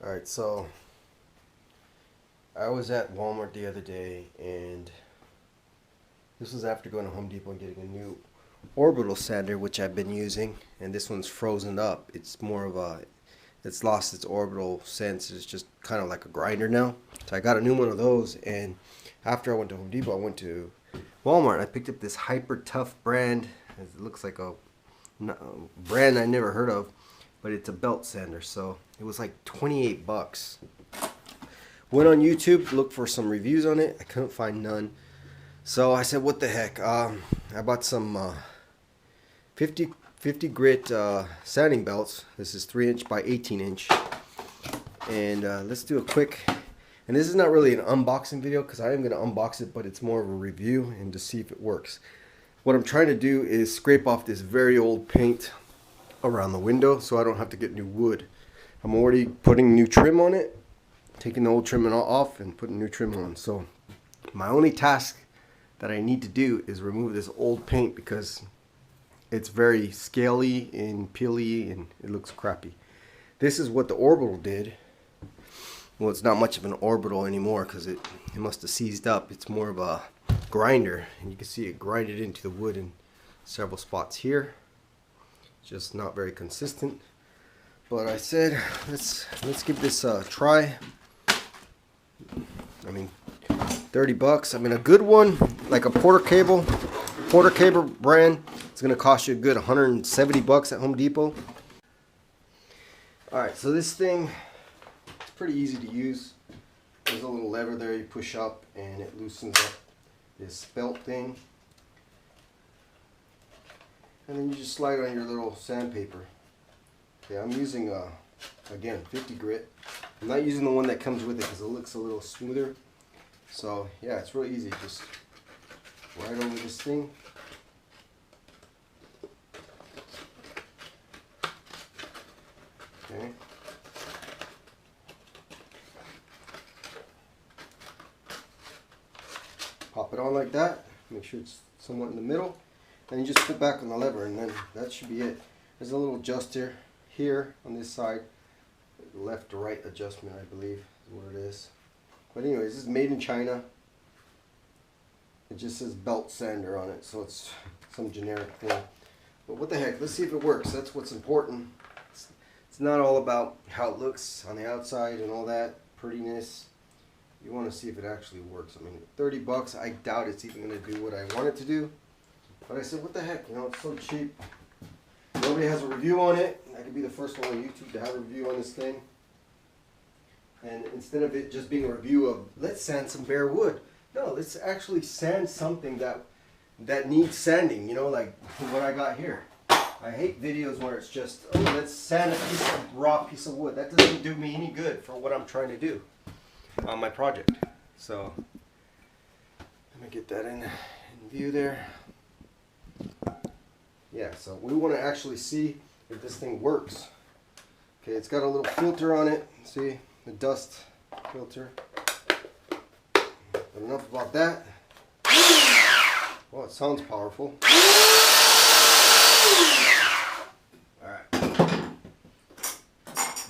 Alright, so I was at Walmart the other day, and this was after going to Home Depot and getting a new orbital sander, which I've been using, and this one's frozen up. It's more of a, it's lost its orbital sense. It's just kind of like a grinder now. So I got a new one of those, and after I went to Home Depot, I went to Walmart and I picked up this Hyper Tough brand. It looks like a brand I never heard of, but it's a belt sander. So it was like 28 bucks. Went on YouTube, looked for some reviews on it. I couldn't find none. So I said, what the heck? I bought some 50 grit sanding belts. This is 3" by 18". And let's do a quick, and this is not really an unboxing video because I am going to unbox it, but it's more of a review and to see if it works. What I'm trying to do is scrape off this very old paint around the window so I don't have to get new wood. I'm already putting new trim on it, taking the old trim off and putting new trim on. So my only task that I need to do is remove this old paint because it's very scaly and peely and it looks crappy. This is what the orbital did. Well, it's not much of an orbital anymore because it must have seized up. It's more of a grinder, and you can see it grinded into the wood in several spots here. Just not very consistent. But I said, let's give this a try. I mean, 30 bucks. I mean, a good one, like a Porter Cable brand, it's going to cost you a good 170 bucks at Home Depot. Alright, so this thing, it's pretty easy to use. There's a little lever there you push up and it loosens up this belt thing. And then you just slide on your little sandpaper. Okay, I'm using, again, 50 grit. I'm not using the one that comes with it because it looks a little smoother. So, yeah, it's real easy. Just right over this thing. Okay. Pop it on like that. Make sure it's somewhat in the middle. And you just pull back on the lever and then that should be it. There's a little adjuster here on this side. Left to right adjustment, I believe, is what it is. But anyways, this is made in China. It just says belt sander on it, so it's some generic thing. But what the heck, let's see if it works. That's what's important. It's not all about how it looks on the outside and all that prettiness. You want to see if it actually works. I mean, 30 bucks, I doubt it's even going to do what I want it to do. But I said, what the heck, you know, it's so cheap. Nobody has a review on it. I could be the first one on YouTube to have a review on this thing. And instead of it just being a review of, let's sand some bare wood. No, let's actually sand something that needs sanding, you know, like what I got here. I hate videos where it's just, oh, let's sand a raw piece of wood. That doesn't do me any good for what I'm trying to do on my project. So, let me get that in view there. Yeah, so we want to actually see if this thing works. Okay, it's got a little filter on it. See, the dust filter. But enough about that. Well, it sounds powerful. Alright.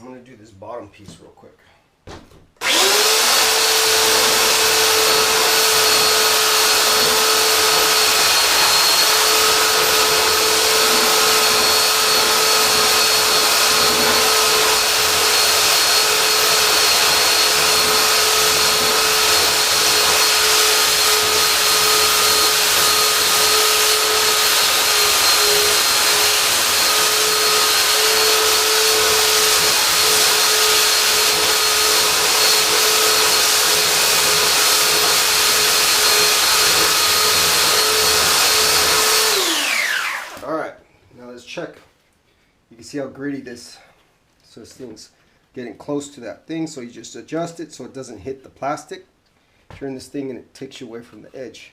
I'm going to do this bottom piece real quick. Check. You can see how gritty this, so this thing's getting close to that thing, so you just adjust it so it doesn't hit the plastic. Turn this thing and it takes you away from the edge.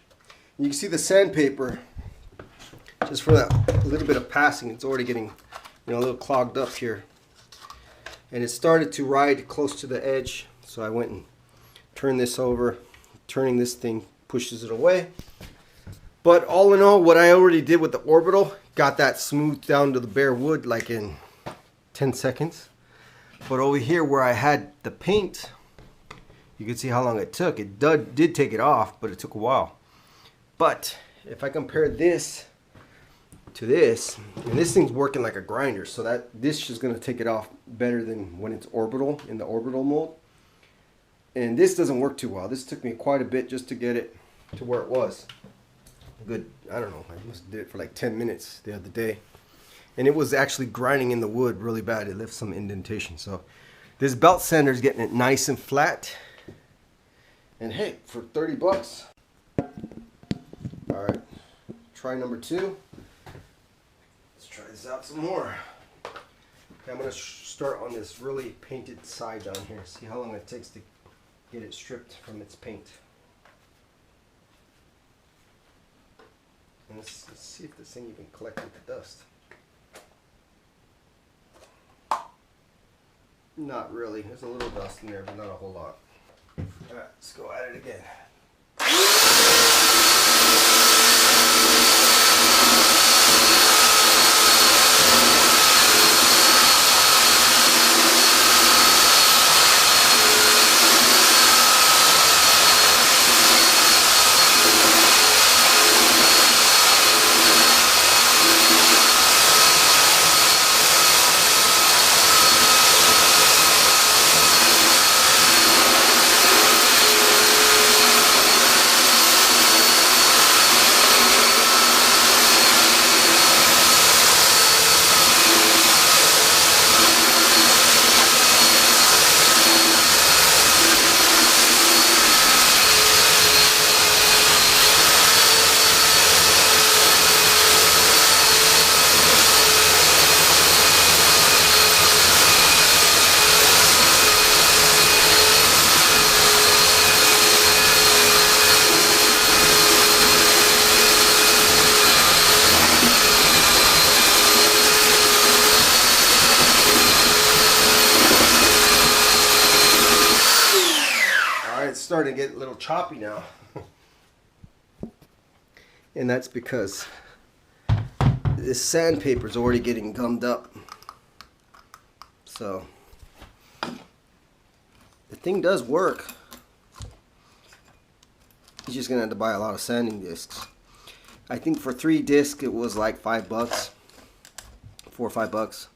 And you can see the sandpaper, just for that little bit of passing, it's already getting, you know, a little clogged up here. And it started to ride close to the edge, so I went and turned this over. Turning this thing pushes it away. But all in all, what I already did with the orbital, got that smoothed down to the bare wood like in 10 seconds. But over here where I had the paint, you can see how long it took. It did take it off, but it took a while. But if I compare this to this, and this thing's working like a grinder, so that this is going to take it off better than when it's orbital, in the orbital mold. And this doesn't work too well. This took me quite a bit just to get it to where it was. Good, I don't know, I must have did it for like 10 minutes the other day. And it was actually grinding in the wood really bad. It left some indentation. So this belt sander is getting it nice and flat. And hey, for 30 bucks. All right, try number 2. Let's try this out some more. Okay, I'm gonna start on this really painted side down here. See how long it takes to get it stripped from its paint. And let's see if this thing even collected the dust. Not really. There's a little dust in there, but not a whole lot. Alright, let's go at it again. Starting to get a little choppy now. And that's because this sandpaper is already getting gummed up. So the thing does work. You're just gonna have to buy a lot of sanding discs. I think for 3 discs it was like $5, $4 or $5.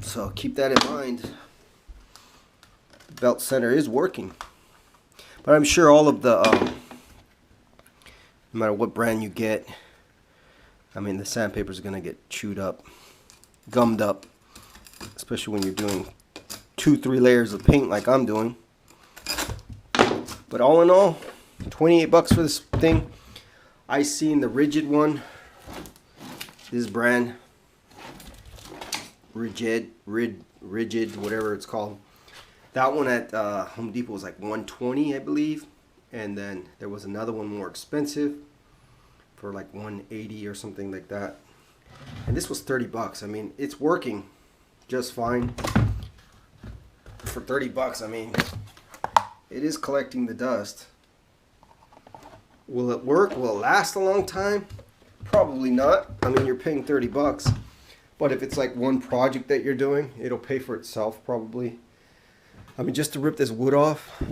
So keep that in mind. Belt sander is working, but I'm sure all of the no matter what brand you get, I mean the sandpaper is gonna get chewed up, gummed up, especially when you're doing 2-3 layers of paint like I'm doing. But all in all, 28 bucks for this thing. I seen the rigid one, this brand, rigid, whatever it's called. That one at Home Depot was like $120, I believe, and then there was another one more expensive for like $180 or something like that. And this was 30 bucks. I mean, it's working just fine for 30 bucks. I mean, it is collecting the dust. Will it work? Will it last a long time? Probably not. I mean, you're paying 30 bucks, but if it's like one project that you're doing, it'll pay for itself probably. I mean, just to rip this wood off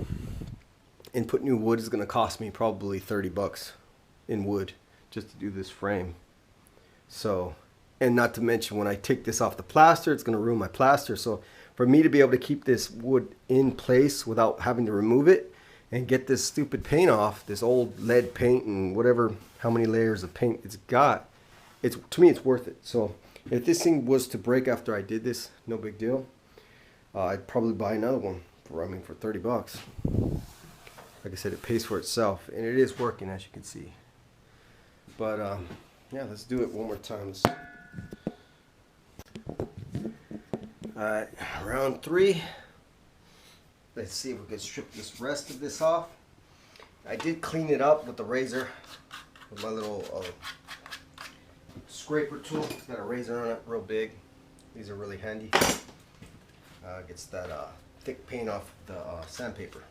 and put new wood is going to cost me probably 30 bucks in wood just to do this frame. So, and not to mention when I take this off the plaster, it's going to ruin my plaster. So for me to be able to keep this wood in place without having to remove it and get this stupid paint off, this old lead paint and whatever, how many layers of paint it's got, to me it's worth it. So if this thing was to break after I did this, no big deal. I'd probably buy another one for 30 bucks. Like I said, it pays for itself, and it is working, as you can see. But yeah, let's do it one more time. Alright, round 3. Let's see if we can strip this rest of this off. I did clean it up with the razor, with my little scraper tool. It's got a razor on it, real big. These are really handy. Gets that thick paint off the sandpaper.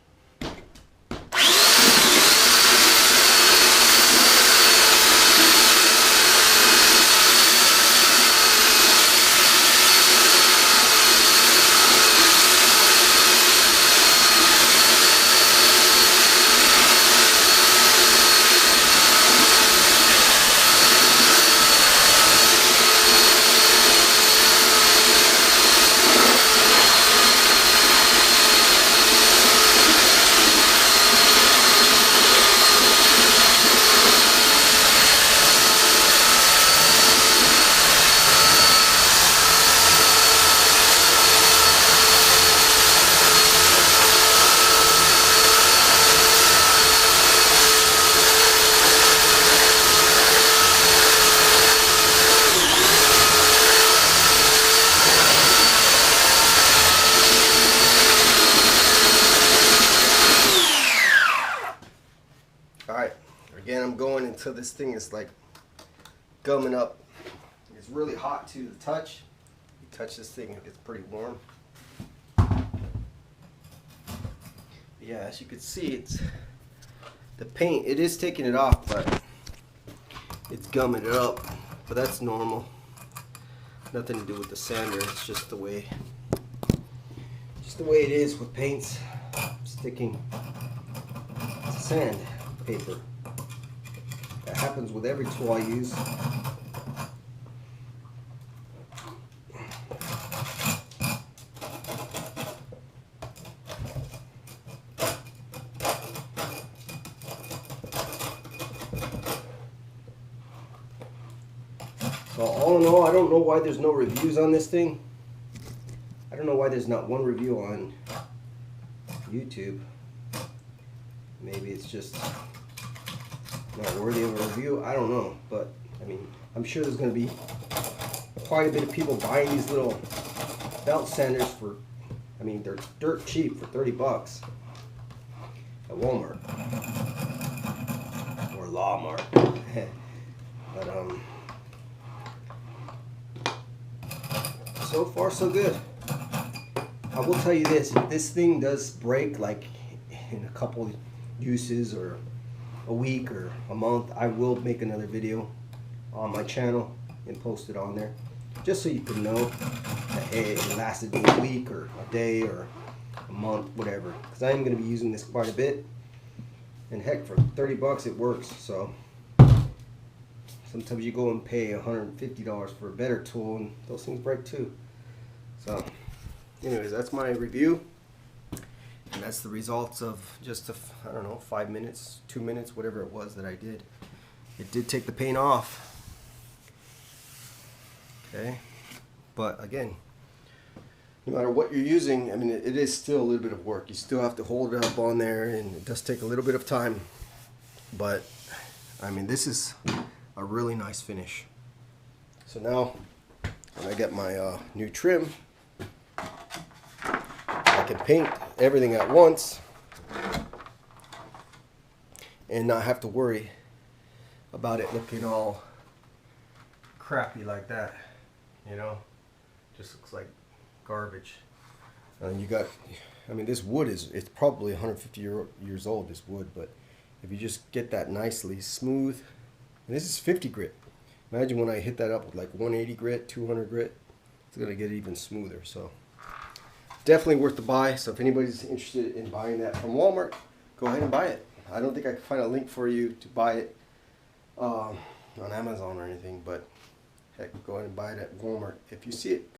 until this thing is like gumming up. It's really hot to the touch. You touch this thing, it gets pretty warm. Yeah, as you can see, it's the paint. It is taking it off, but it's gumming it up. But that's normal. Nothing to do with the sander. It's just the way it is with paints sticking to sandpaper. That happens with every tool I use. So all in all, I don't know why there's no reviews on this thing. I don't know why there's not one review on YouTube. Maybe it's just not worthy of a review. I don't know. But, I mean, I'm sure there's going to be quite a bit of people buying these little belt sanders for, I mean, they're dirt cheap for 30 bucks at Walmart. Or Lawmart. But, so far so good. I will tell you this, if this thing does break like in a couple uses or a week or a month, I will make another video on my channel and post it on there, just so you can know that hey, it lasted me a week or a day or a month, whatever, because I am going to be using this quite a bit, and heck, for 30 bucks it works. So sometimes you go and pay $150 for a better tool and those things break too. So anyways, that's my review, and that's the results of just I don't know, 5 minutes, 2 minutes, whatever it was that I did. It did take the paint off, okay, but again, no matter what you're using, I mean, it is still a little bit of work. You still have to hold it up on there, and it does take a little bit of time, but I mean, this is a really nice finish. So now when I get my new trim, I can paint everything at once and not have to worry about it looking all crappy like that, you know. Just looks like garbage. And you got, I mean, this wood it's probably 150 years old, this wood, but if you just get that nicely smooth, and this is 50 grit. Imagine when I hit that up with like 180 grit, 200 grit, it's gonna get even smoother. So definitely worth the buy. So if anybody's interested in buying that from Walmart, go ahead and buy it. I don't think I can find a link for you to buy it on Amazon or anything, but heck, go ahead and buy it at Walmart if you see it.